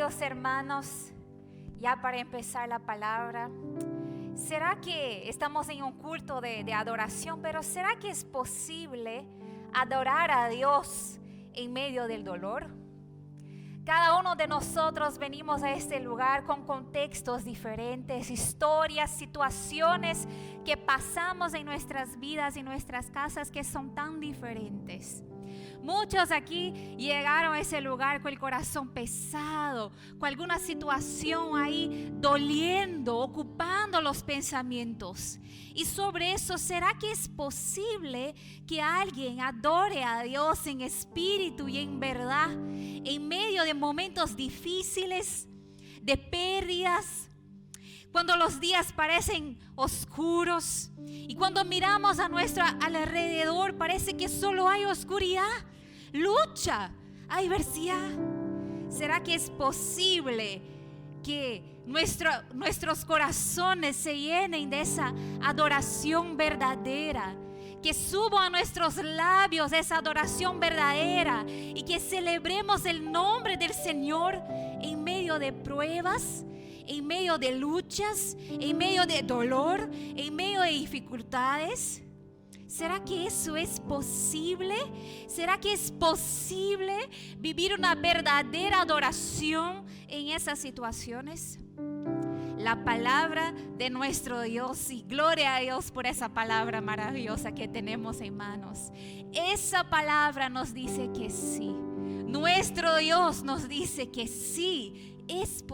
Queridos hermanos, ya para empezar la palabra, ¿será que estamos en un culto de adoración? Pero ¿será que es posible adorar a Dios en medio del dolor? Cada uno de nosotros venimos a este lugar con contextos diferentes, historias, situaciones que pasamos en nuestras vidas y nuestras casas que son tan diferentes. Muchos aquí llegaron a ese lugar con el corazón pesado, con alguna situación ahí doliendo, ocupando los pensamientos. Y sobre eso, ¿será que es posible que alguien adore a Dios en espíritu y en verdad, en medio de momentos difíciles, de pérdidas, cuando los días parecen oscuros y cuando miramos a nuestro alrededor parece que solo hay oscuridad, lucha, adversidad? ¿Será que es posible que nuestros corazones se llenen de esa adoración verdadera? Que suba a nuestros labios esa adoración verdadera y que celebremos el nombre del Señor en medio de pruebas, en medio de luchas, en medio de dolor, en medio de dificultades. ¿Será que eso es posible? ¿Será que es posible vivir una verdadera adoración en esas situaciones? La palabra de nuestro Dios, y gloria a Dios por esa palabra maravillosa que tenemos en manos. Esa palabra nos dice que sí. Nuestro Dios nos dice que sí. Es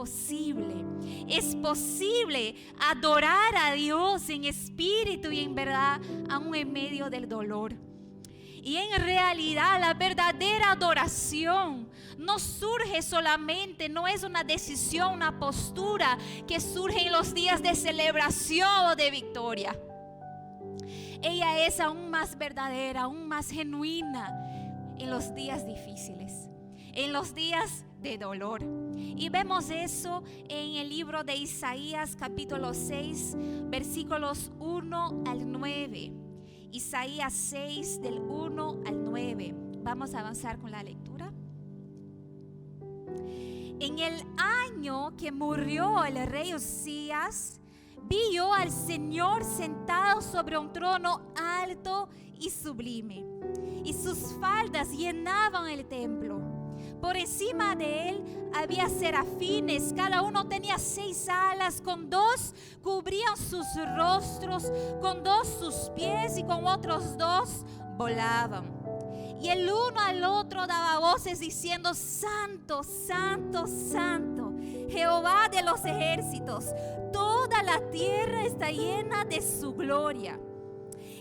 posible adorar a Dios en espíritu y en verdad, aún en medio del dolor. Y en realidad la verdadera adoración no surge solamente, no es una decisión, una postura que surge en los días de celebración o de victoria. Ella es aún más verdadera, aún más genuina en los días difíciles, en los días de dolor. Y vemos eso en el libro de Isaías capítulo 6 versículos 1 al 9. Isaías 6 del 1 al 9. Vamos a avanzar con la lectura. En el año que murió el rey Uzías, vi yo al Señor sentado sobre un trono alto y sublime, y sus faldas llenaban el templo. Por encima de él había serafines, cada uno tenía 6 alas, con 2 cubrían sus rostros, con 2 sus pies y con otros 2 volaban. Y el uno al otro daba voces diciendo: Santo, Santo, Santo, Jehová de los ejércitos, toda la tierra está llena de su gloria.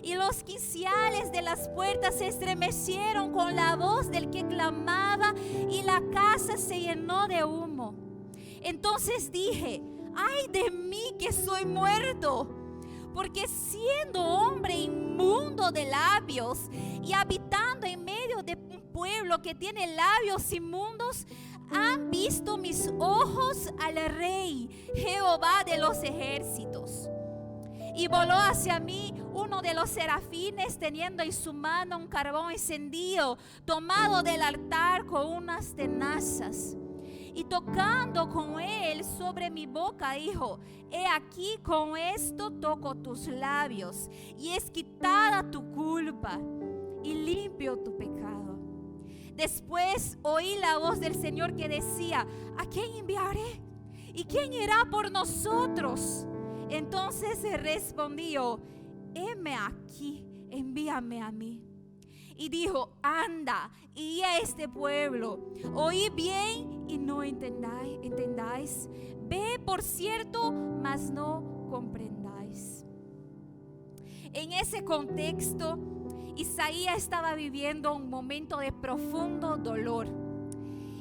Y los quiciales de las puertas se estremecieron con la voz del que clamaba, y la casa se llenó de humo. Entonces dije: ay de mí que soy muerto, porque siendo hombre inmundo de labios y habitando en medio de un pueblo que tiene labios inmundos, han visto mis ojos al Rey, Jehová de los ejércitos. Y voló hacia mí uno de los serafines, teniendo en su mano un carbón encendido, tomado del altar con unas tenazas. Y tocando con él sobre mi boca, dijo: he aquí, con esto toco tus labios, y es quitada tu culpa, y limpio tu pecado. Después oí la voz del Señor que decía: ¿a quién enviaré? ¿Y quién irá por nosotros? Entonces respondió: heme aquí, envíame a mí. Y dijo: anda, y a este pueblo, oí bien y no entendáis, ve por cierto, mas no comprendáis. En ese contexto, Isaías estaba viviendo un momento de profundo dolor.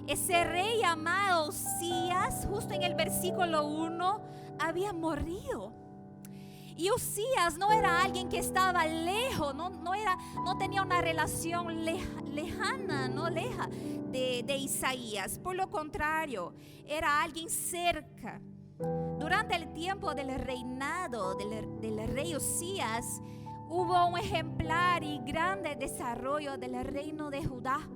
Ese rey llamado Uzías, justo en el versículo 1, había morido. Y Uzías no era alguien que estaba lejos, no tenía una relación lejana de Isaías. Por lo contrario, era alguien cerca. Durante el tiempo del reinado del rey Uzías, hubo un ejemplar y grande desarrollo del reino de Judá.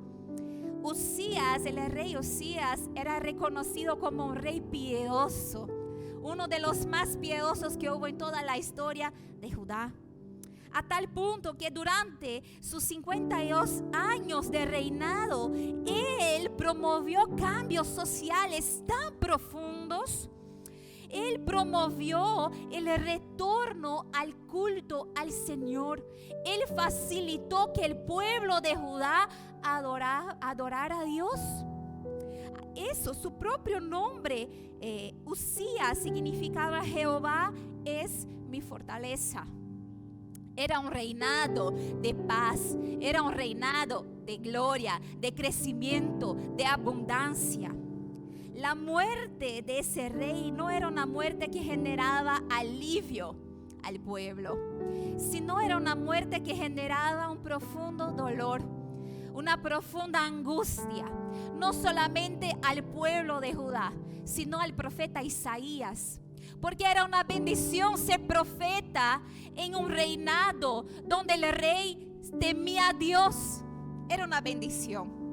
Usías, el rey Usías, era reconocido como un rey piedoso, uno de los más piedosos que hubo en toda la historia de Judá. A tal punto que durante sus 52 años de reinado, él promovió cambios sociales tan profundos. Él promovió el retorno al culto al Señor. Él facilitó que el pueblo de Judá adorara a Dios. Eso, su propio nombre, Usías, significaba Jehová es mi fortaleza. Era un reinado de paz, era un reinado de gloria, de crecimiento, de abundancia. La muerte de ese rey no era una muerte que generaba alivio al pueblo, sino era una muerte que generaba un profundo dolor, una profunda angustia, no solamente al pueblo de Judá, sino al profeta Isaías. Porque era una bendición ser profeta en un reinado donde el rey temía a Dios. Era una bendición.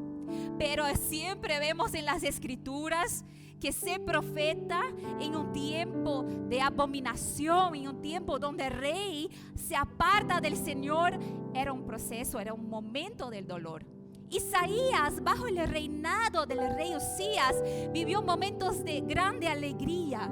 Pero siempre vemos en las escrituras que ser profeta en un tiempo de abominación, en un tiempo donde el rey se aparta del Señor, era un proceso, era un momento del dolor. Isaías, bajo el reinado del rey Usías, vivió momentos de grande alegría.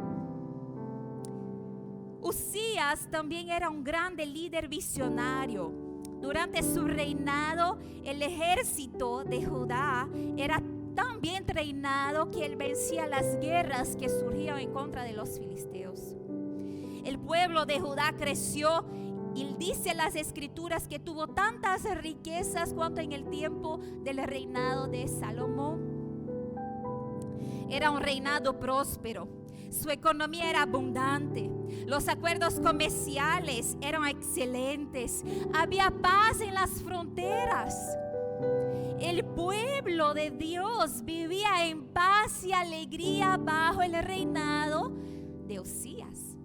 Usías también era un grande líder visionario. Durante su reinado, el ejército de Judá era tan bien entrenado que él vencía las guerras que surgían en contra de los filisteos. El pueblo de Judá creció y dice las escrituras que tuvo tantas riquezas cuanto en el tiempo del reinado de Salomón. Era un reinado próspero. Su economía era abundante. Los acuerdos comerciales eran excelentes. Había paz en las fronteras. El pueblo de Dios vivía en paz y alegría bajo el reinado de Usías,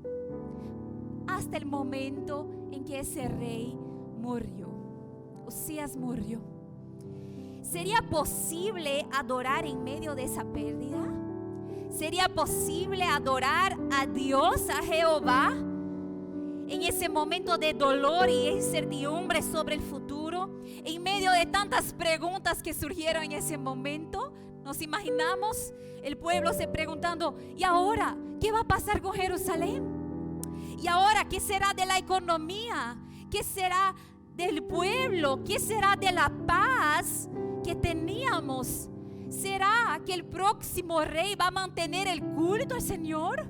hasta el momento en que ese rey murió. Usías murió. ¿Sería posible adorar en medio de esa pérdida? ¿Sería posible adorar a Dios, a Jehová, en ese momento de dolor y incertidumbre sobre el futuro? En medio de tantas preguntas que surgieron en ese momento, nos imaginamos el pueblo se preguntando: ¿y ahora qué va a pasar con Jerusalén? ¿Y ahora qué será de la economía? ¿Qué será del pueblo? ¿Qué será de la paz que teníamos? ¿Será que el próximo rey va a mantener el culto al Señor?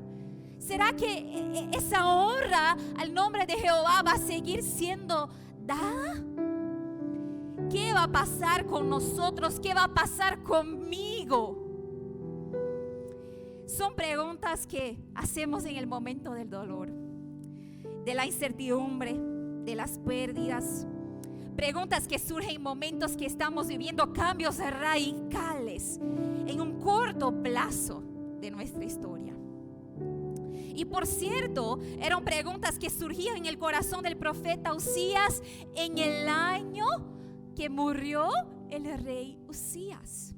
¿Será que esa honra al nombre de Jehová va a seguir siendo dada? ¿Qué va a pasar con nosotros? ¿Qué va a pasar conmigo? Son preguntas que hacemos en el momento del dolor, de la incertidumbre, de las pérdidas. Preguntas que surgen en momentos que estamos viviendo cambios radicales en un corto plazo de nuestra historia. Y por cierto, eran preguntas que surgían en el corazón del profeta Usías en el año que murió el rey Usías.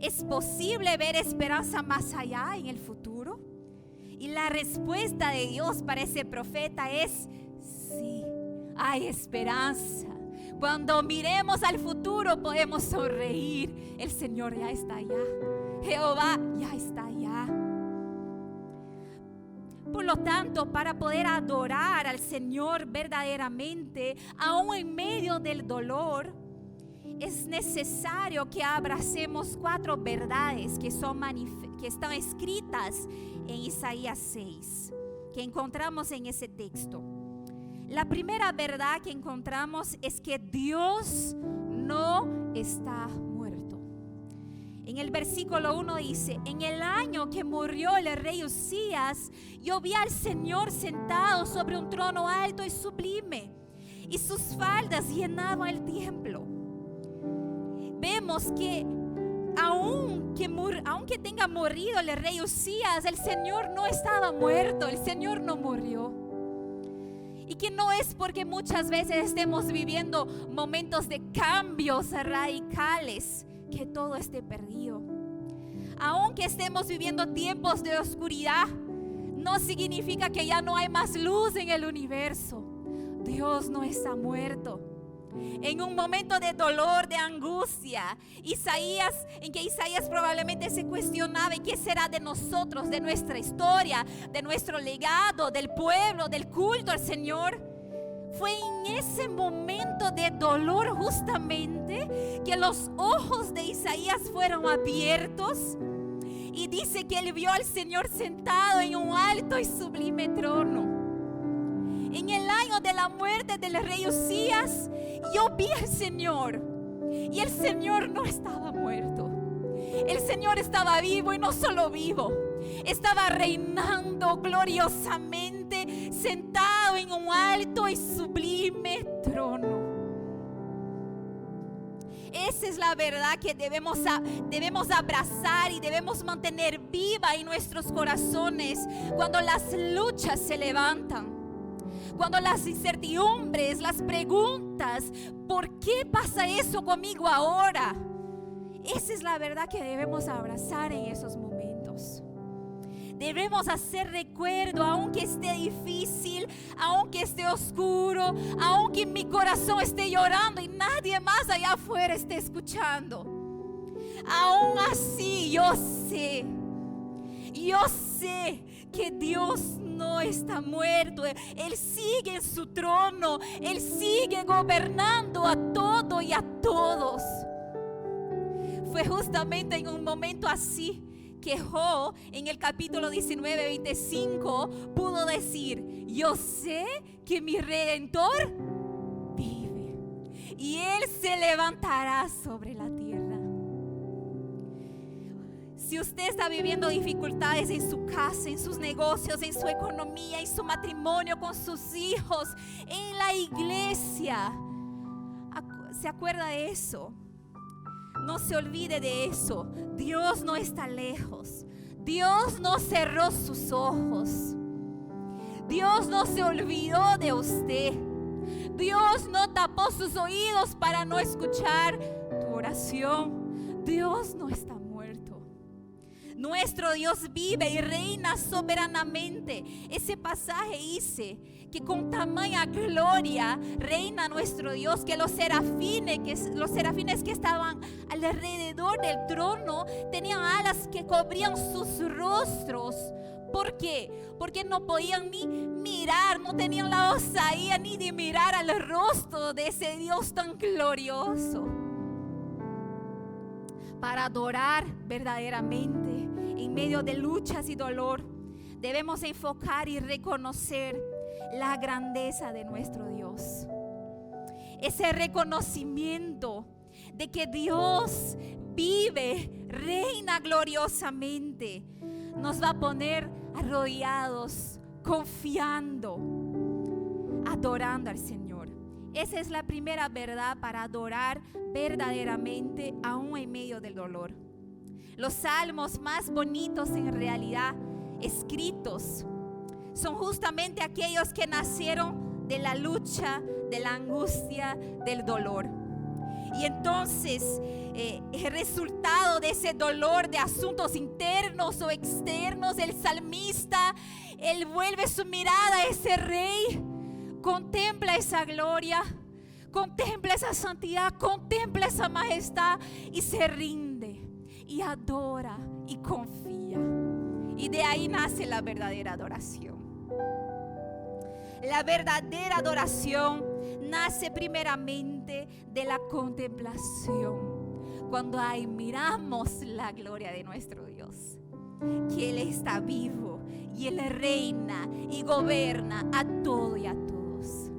¿Es posible ver esperanza más allá en el futuro? Y la respuesta de Dios para ese profeta es sí. Hay esperanza. Cuando miremos al futuro podemos sonreír. El Señor ya está allá. Jehová ya está allá. Por lo tanto, para poder adorar al Señor verdaderamente, aún en medio del dolor, es necesario que abracemos 4 verdades que están escritas en Isaías 6, que encontramos en ese texto. La primera verdad que encontramos es que Dios no está muerto. En el versículo 1 dice: en el año que murió el rey Usías, yo vi al Señor sentado sobre un trono alto y sublime, y sus faldas llenaban el templo. Vemos que aunque tenga morido el rey Usías, el Señor no estaba muerto, el Señor no murió. Y que no es porque muchas veces estemos viviendo momentos de cambios radicales que todo esté perdido. Aunque estemos viviendo tiempos de oscuridad, no significa que ya no hay más luz en el universo. Dios no está muerto. En un momento de dolor, de angustia, en que Isaías probablemente se cuestionaba: ¿y qué será de nosotros, de nuestra historia, de nuestro legado, del pueblo, del culto al Señor? Fue en ese momento de dolor justamente que los ojos de Isaías fueron abiertos, y dice que él vio al Señor sentado en un alto y sublime trono. En el año de la muerte del rey Usías, yo vi al Señor, y el Señor no estaba muerto. El Señor estaba vivo, y no solo vivo, estaba reinando gloriosamente, sentado en un alto y sublime trono. Esa es la verdad que debemos abrazar y debemos mantener viva en nuestros corazones cuando las luchas se levantan. Cuando las incertidumbres, las preguntas: ¿por qué pasa eso conmigo ahora? Esa es la verdad que debemos abrazar en esos momentos. Debemos hacer recuerdo, aunque esté difícil, aunque esté oscuro, aunque mi corazón esté llorando y nadie más allá afuera esté escuchando. Aún así yo sé que Dios no está muerto. Él sigue en su trono. Él sigue gobernando a todo y a todos. Fue justamente en un momento así que Job, en el capítulo 19:25, pudo decir: yo sé que mi Redentor vive, y Él se levantará sobre la tierra. Si usted está viviendo dificultades en su casa, en sus negocios, en su economía, en su matrimonio, con sus hijos, en la iglesia, ¿se acuerda de eso? No se olvide de eso. Dios no está lejos. Dios no cerró sus ojos. Dios no se olvidó de usted. Dios no tapó sus oídos para no escuchar tu oración. Dios no está muerto. Nuestro Dios vive y reina soberanamente. Ese pasaje dice que con tamaña gloria reina nuestro Dios, que los serafines que estaban alrededor del trono tenían alas que cubrían sus rostros. ¿Por qué? Porque no podían ni mirar, no tenían la osadía ni de mirar al rostro de ese Dios tan glorioso. Para adorar verdaderamente en medio de luchas y dolor, debemos enfocar y reconocer la grandeza de nuestro Dios. Ese reconocimiento de que Dios vive, reina gloriosamente, nos va a poner arrodillados, confiando, adorando al Señor. Esa es la primera verdad para adorar verdaderamente aún en medio del dolor. Los salmos más bonitos en realidad escritos son justamente aquellos que nacieron de la lucha, de la angustia, del dolor. Y entonces el resultado de ese dolor, de asuntos internos o externos, el salmista, él vuelve su mirada a ese rey, contempla esa gloria, contempla esa santidad, contempla esa majestad y se rinde y adora y confía. Y de ahí nace la verdadera adoración. La verdadera adoración nace primeramente de la contemplación. Cuando miramos la gloria de nuestro Dios, que Él está vivo y Él reina y gobierna a todo y a todos.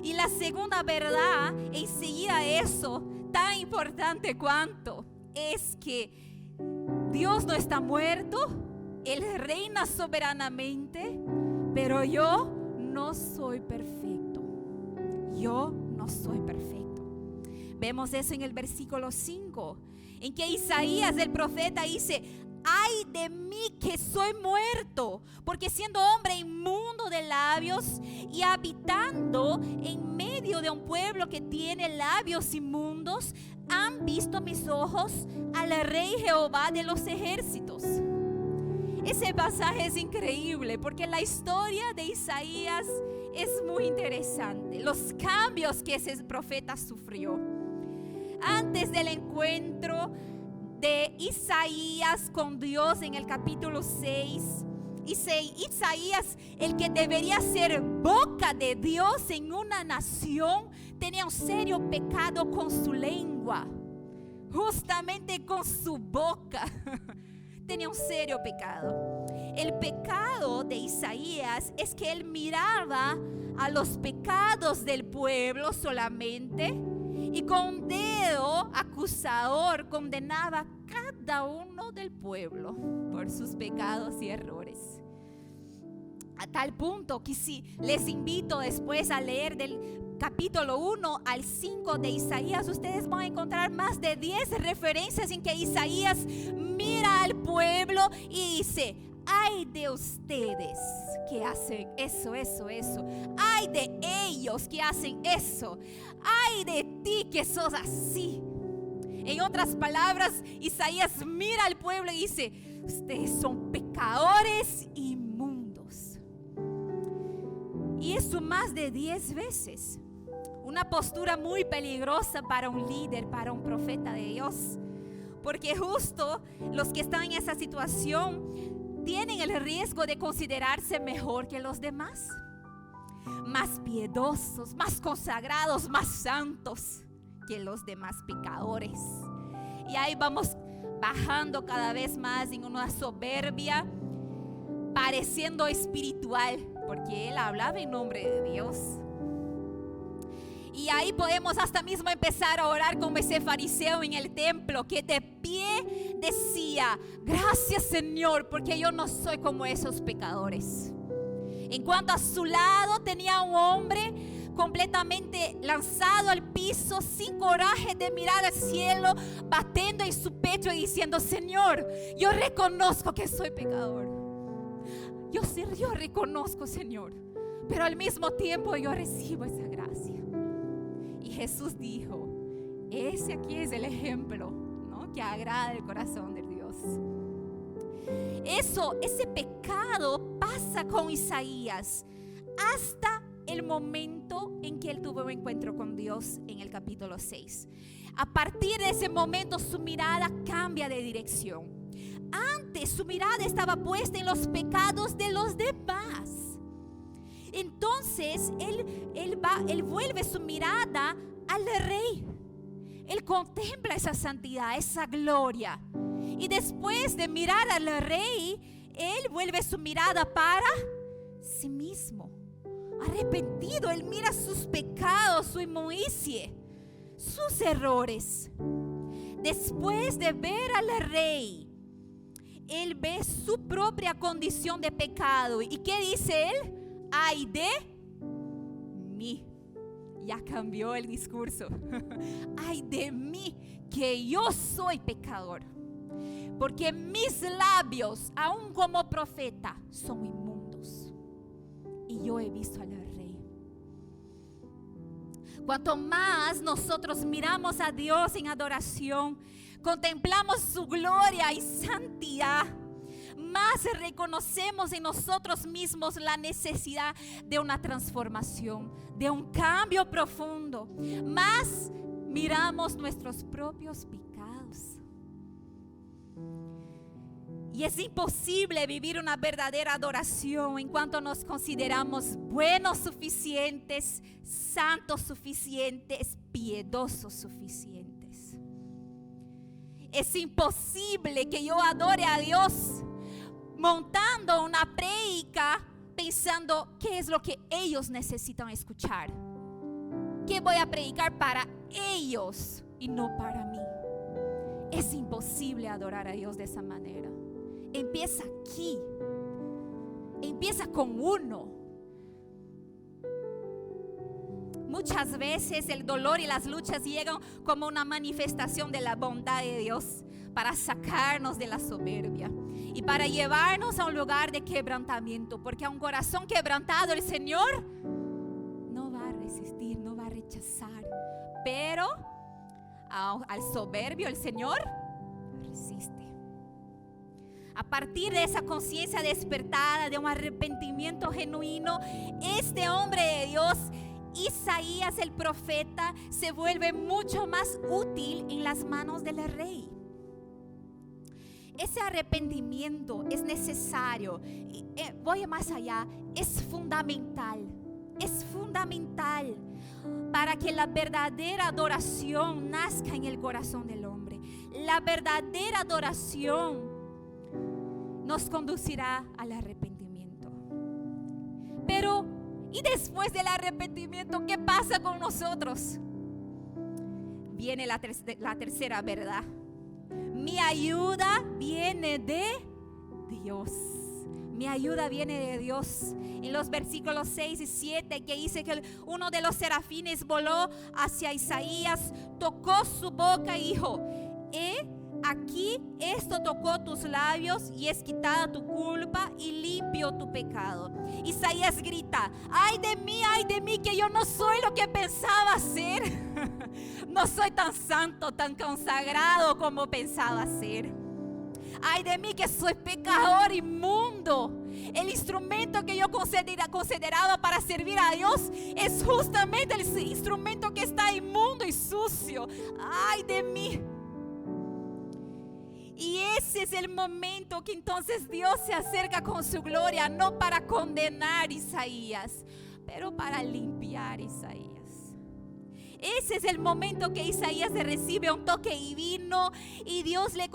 Y la segunda verdad, enseguida de eso, tan importante cuanto, es que Dios no está muerto, Él reina soberanamente, pero yo no soy perfecto. Yo no soy perfecto. Vemos eso en el versículo 5, en que Isaías, el profeta, dice: ay de mí que soy muerto, porque siendo hombre inmundo de labios y habitando en medio de un pueblo que tiene labios inmundos, han visto mis ojos al Rey Jehová de los ejércitos. Ese pasaje es increíble porque la historia de Isaías es muy interesante. Los cambios que ese profeta sufrió antes del encuentro de Isaías con Dios en el capítulo 6. Isaías, el que debería ser boca de Dios en una nación, tenía un serio pecado con su lengua, justamente con su boca. Tenía un serio pecado. El pecado de Isaías es que él miraba a los pecados del pueblo solamente y con un dedo acusador condenaba a cada uno del pueblo por sus pecados y errores. A tal punto que si les invito después a leer del capítulo 1 al 5 de Isaías, ustedes van a encontrar más de 10 referencias en que Isaías mira al pueblo y dice: ay de ustedes que hacen eso. Ay de ellos que hacen eso. Ay de ti que sos así. En otras palabras, Isaías mira al pueblo y dice: ustedes son pecadores inmundos. Y eso más de 10 veces. Una postura muy peligrosa para un líder, para un profeta de Dios. Porque justo los que están en esa situación tienen el riesgo de considerarse mejor que los demás, más piedosos, más consagrados, más santos que los demás pecadores. Y ahí vamos bajando cada vez más en una soberbia, pareciendo espiritual, porque él hablaba en nombre de Dios. Y ahí podemos hasta mismo empezar a orar como ese fariseo en el templo, que de pie decía: gracias, Señor, porque yo no soy como esos pecadores. En cuanto a su lado tenía un hombre completamente lanzado al piso, sin coraje de mirar al cielo, batiendo en su pecho y diciendo: Señor, yo reconozco que soy pecador. Yo reconozco, Señor, pero al mismo tiempo yo recibo esa gracia. Y Jesús dijo: ese aquí es el ejemplo, ¿no?, que agrada el corazón de Dios. Ese pecado pasa con Isaías hasta el momento en que él tuvo un encuentro con Dios en el capítulo 6. A partir de ese momento su mirada cambia de dirección. Antes su mirada estaba puesta en los pecados de los demás. Entonces él vuelve su mirada al rey. Él contempla esa santidad, esa gloria. Y después de mirar al rey, él vuelve su mirada para sí mismo. Arrepentido, él mira sus pecados, su inmundicia, sus errores. Después de ver al rey, él ve su propia condición de pecado. ¿Y qué dice él? Ay de mí. Ya cambió el discurso. Ay de mí, que yo soy pecador, porque mis labios, aún como profeta, son inmundos. Y yo he visto al rey. Cuanto más nosotros miramos a Dios en adoración, contemplamos su gloria y santidad, más reconocemos en nosotros mismos la necesidad de una transformación, de un cambio profundo. Más miramos nuestros propios pecados. Y es imposible vivir una verdadera adoración en cuanto nos consideramos buenos suficientes, santos suficientes, piedosos suficientes. Es imposible que yo adore a Dios montando una prédica pensando qué es lo que ellos necesitan escuchar. ¿Qué voy a predicar para ellos y no para mí? Es imposible adorar a Dios de esa manera. Empieza aquí. Empieza con uno. Muchas veces el dolor y las luchas llegan como una manifestación de la bondad de Dios para sacarnos de la soberbia y para llevarnos a un lugar de quebrantamiento, porque a un corazón quebrantado el Señor no va a resistir, no va a rechazar, pero al soberbio el Señor resiste. A partir de esa conciencia despertada, de un arrepentimiento genuino, este hombre de Dios, Isaías el profeta, se vuelve mucho más útil en las manos del rey. Ese arrepentimiento es necesario. Voy más allá, es fundamental. Es fundamental para que la verdadera adoración nazca en el corazón del hombre. La verdadera adoración nos conducirá al arrepentimiento. Pero, ¿y después del arrepentimiento qué pasa con nosotros? Viene la tercera verdad. Mi ayuda viene de Dios. Mi ayuda viene de Dios. En los versículos 6 y 7 que dice que uno de los serafines voló hacia Isaías, tocó su boca y dijo: aquí esto tocó tus labios y es quitada tu culpa y limpio tu pecado. Isaías grita: ay de mí, que yo no soy lo que pensaba ser. No soy tan santo, tan consagrado como pensaba ser. Ay de mí, que soy pecador inmundo. El instrumento que yo consideraba para servir a Dios es justamente el instrumento que está inmundo y sucio. Ay de mí. Y ese es el momento que entonces Dios se acerca con su gloria, no para condenar a Isaías, pero para limpiar a Isaías. Ese es el momento que Isaías recibe un toque divino y Dios le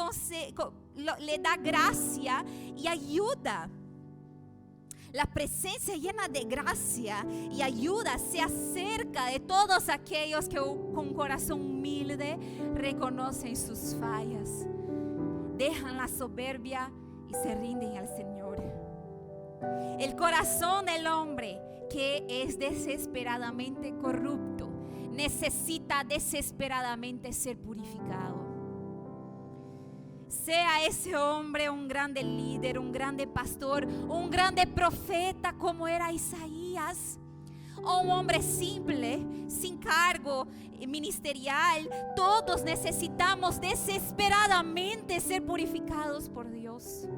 da gracia y ayuda. La presencia llena de gracia y ayuda se acerca de todos aquellos que con corazón humilde reconocen sus fallas, dejan la soberbia y se rinden al Señor. El corazón del hombre que es desesperadamente corrupto necesita desesperadamente ser purificado. Sea ese hombre un grande líder, un grande pastor, un grande profeta como era Isaías, o un hombre simple, sin cargo ministerial, todos necesitamos desesperadamente ser purificados por Dios.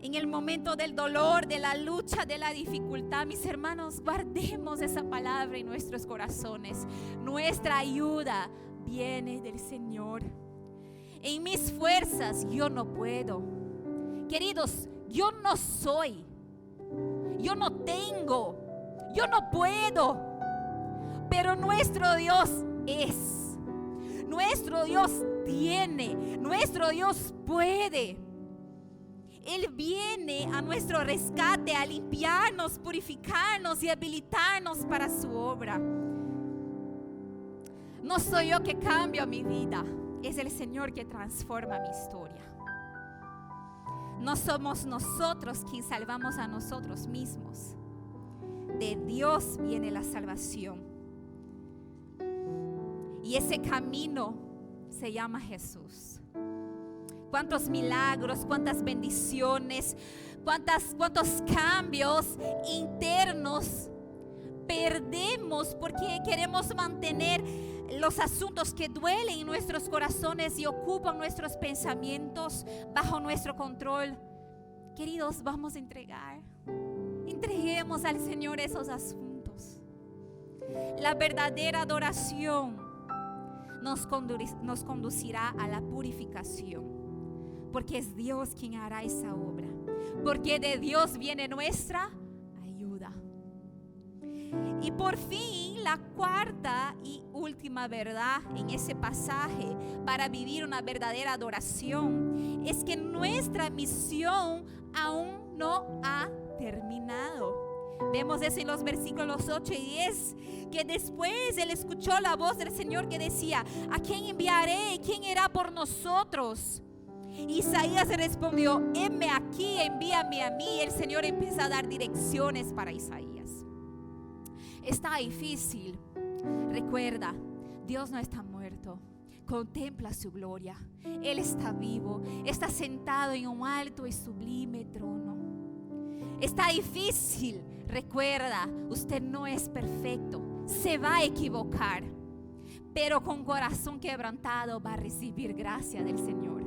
En el momento del dolor, de la lucha, de la dificultad, mis hermanos, guardemos esa palabra en nuestros corazones. Nuestra ayuda viene del Señor. En mis fuerzas yo no puedo. Queridos, yo no soy. Yo no tengo. Yo no puedo. Pero nuestro Dios es. Nuestro Dios tiene. Nuestro Dios puede. Él viene a nuestro rescate, a limpiarnos, purificarnos y habilitarnos para su obra. No soy yo que cambio mi vida, es el Señor que transforma mi historia. No somos nosotros quienes salvamos a nosotros mismos. De Dios viene la salvación. Y ese camino se llama Jesús. Cuántos milagros, cuántas bendiciones, cuántos cambios internos perdemos porque queremos mantener los asuntos que duelen en nuestros corazones y ocupan nuestros pensamientos bajo nuestro control. Queridos, vamos a entreguemos al Señor esos asuntos. La verdadera adoración nos conducirá a la purificación. Porque es Dios quien hará esa obra. Porque de Dios viene nuestra ayuda. Y por fin, la cuarta y última verdad en ese pasaje para vivir una verdadera adoración es que nuestra misión aún no ha terminado. Vemos eso en los versículos 8 y 10, que después él escuchó la voz del Señor que decía: ¿a quién enviaré? ¿Quién irá por nosotros? Isaías respondió: heme aquí, envíame a mí. El Señor empieza a dar direcciones para Isaías. Está difícil. Recuerda, Dios no está muerto. Contempla su gloria. Él está vivo, está sentado en un alto y sublime trono. Está difícil, recuerda, usted no es perfecto, se va a equivocar, pero con corazón quebrantado va a recibir gracia del Señor.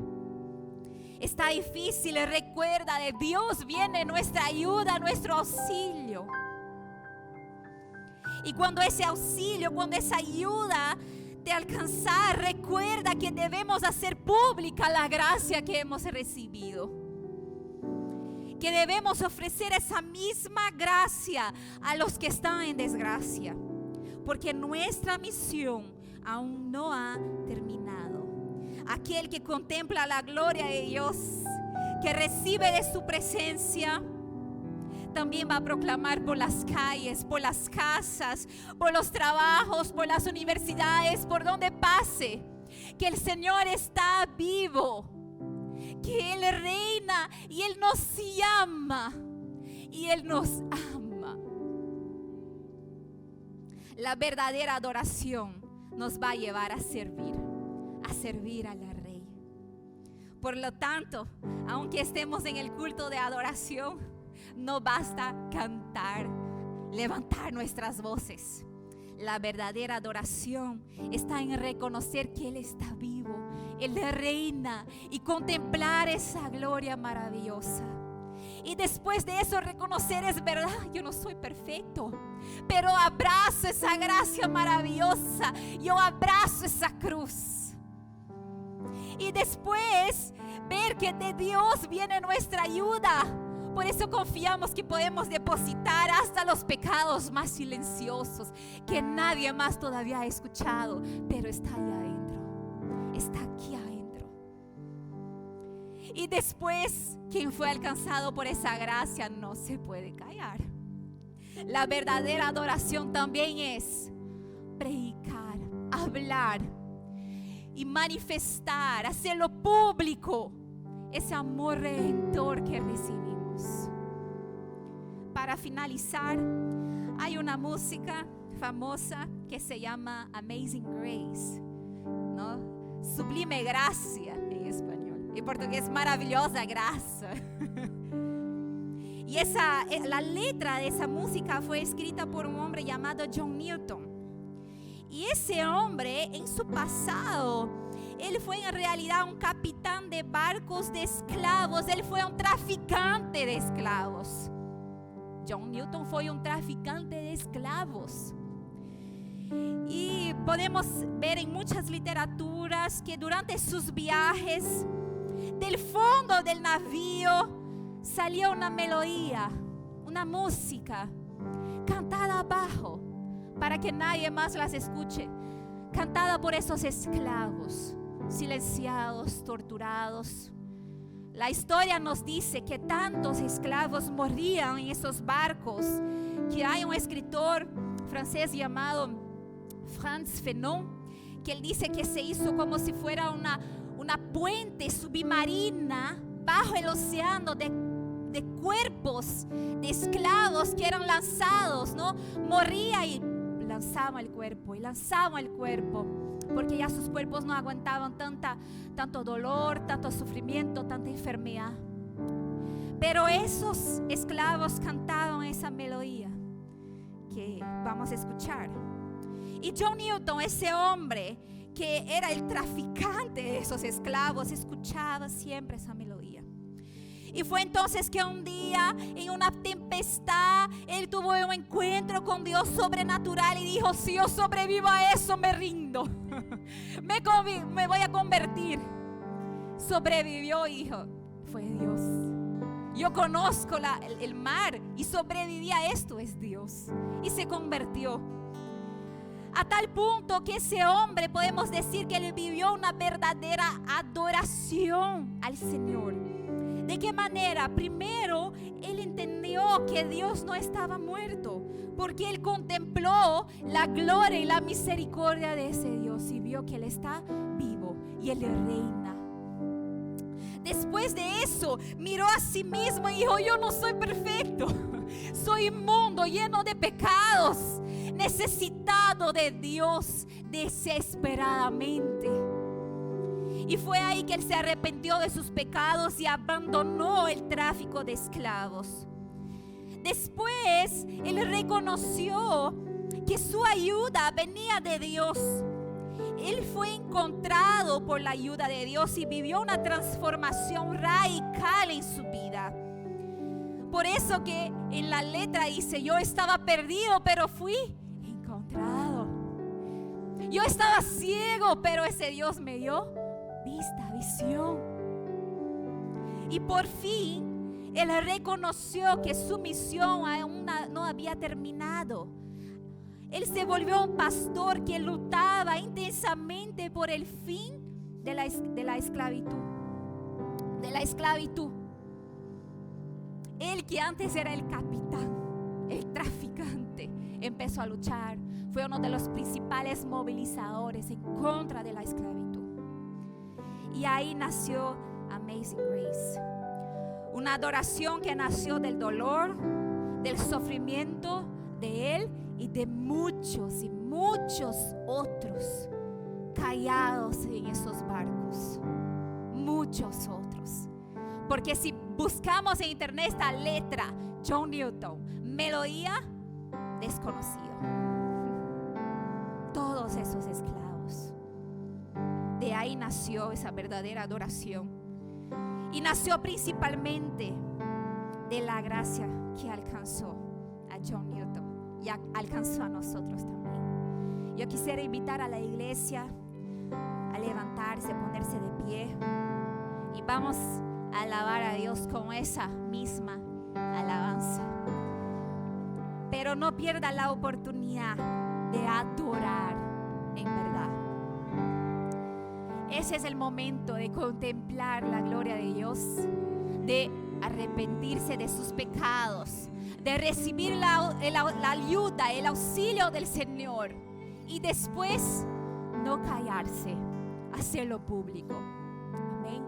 Está difícil, recuerda, de Dios viene nuestra ayuda, nuestro auxilio. Y cuando ese auxilio, cuando esa ayuda te alcanza, recuerda que debemos hacer pública la gracia que hemos recibido. Que debemos ofrecer esa misma gracia a los que están en desgracia. Porque nuestra misión aún no ha terminado. Aquel que contempla la gloria de Dios, que recibe de su presencia, también va a proclamar por las calles, por las casas, por los trabajos, por las universidades, por donde pase, que el Señor está vivo, que Él reina y Él nos llama y Él nos ama. La verdadera adoración nos va a llevar a servir al Rey. Por lo tanto, aunque estemos en el culto de adoración, no basta cantar, levantar nuestras voces. La verdadera adoración está en reconocer que Él está vivo, Él reina, y contemplar esa gloria maravillosa. Y después de eso reconocer, es verdad, yo no soy perfecto, pero abrazo esa gracia maravillosa, yo abrazo esa cruz. Y después ver que de Dios viene nuestra ayuda. Por eso confiamos que podemos depositar hasta los pecados más silenciosos que nadie más todavía ha escuchado, pero está ahí adentro, está aquí adentro. Y después, quien fue alcanzado por esa gracia no se puede callar. La verdadera adoración también es predicar, hablar y manifestar, hacerlo público, ese amor redentor que recibimos. Para finalizar, hay una música famosa que se llama Amazing Grace, ¿no? Sublime gracia en español. En portugués, maravillosa gracia. Y la letra de esa música fue escrita por un hombre llamado John Newton. Y ese hombre, en su pasado, él fue en realidad un capitán de barcos de esclavos. Él fue un traficante de esclavos. John Newton fue un traficante de esclavos. Y podemos ver en muchas literaturas que durante sus viajes, del fondo del navío salió una melodía, una música cantada abajo para que nadie más las escuche, cantada por esos esclavos silenciados, torturados. La historia nos dice que tantos esclavos morían en esos barcos que hay un escritor francés llamado Frantz Fanon, que él dice que se hizo como si fuera una puente submarina bajo el océano de cuerpos de esclavos que eran lanzados, ¿no? Moría y lanzaban el cuerpo, porque ya sus cuerpos no aguantaban tanto dolor, tanto sufrimiento, tanta enfermedad. Pero esos esclavos cantaban esa melodía que vamos a escuchar. Y John Newton, ese hombre que era el traficante de esos esclavos, escuchaba siempre esa melodía. Y fue entonces que un día, en una tempestad, él tuvo un encuentro con Dios sobrenatural y dijo: si yo sobrevivo a eso, me rindo. me voy a convertir. Sobrevivió, hijo. Fue Dios. Yo conozco el mar y sobreviví a esto, es Dios. Y se convirtió. A tal punto que ese hombre, podemos decir que él vivió una verdadera adoración al Señor. ¿De qué manera? Primero, él entendió que Dios no estaba muerto, porque él contempló la gloria y la misericordia de ese Dios y vio que él está vivo y él reina. Después de eso, miró a sí mismo y dijo: yo no soy perfecto, soy inmundo, lleno de pecados, necesitado de Dios desesperadamente. Y fue ahí que él se arrepintió de sus pecados y abandonó el tráfico de esclavos. Después, él reconoció que su ayuda venía de Dios. Él fue encontrado por la ayuda de Dios y vivió una transformación radical en su vida. Por eso que en la letra dice: yo estaba perdido, pero fui encontrado. Yo estaba ciego, pero ese Dios me dio vista, visión. Y por fin, él reconoció que su misión aún no había terminado. Él se volvió un pastor que lutaba intensamente por el fin de la esclavitud. De la esclavitud. Él, que antes era el capitán, el traficante, empezó a luchar. Fue uno de los principales movilizadores en contra de la esclavitud. Y ahí nació Amazing Grace. Una adoración que nació del dolor, del sufrimiento de él y de muchos y muchos otros callados en esos barcos. Muchos otros. Porque si buscamos en internet esta letra, John Newton, melodía, desconocido. Todos esos esclavos. De ahí nació esa verdadera adoración. Y nació principalmente de la gracia que alcanzó a John Newton y alcanzó a nosotros también. Yo quisiera invitar a la iglesia a levantarse, a ponerse de pie, y vamos a alabar a Dios con esa misma alabanza. Pero no pierda la oportunidad de adorar en verdad. Ese es el momento de contemplar la gloria de Dios, de arrepentirse de sus pecados, de recibir la ayuda, el auxilio del Señor, y después no callarse, hacerlo público. Amén.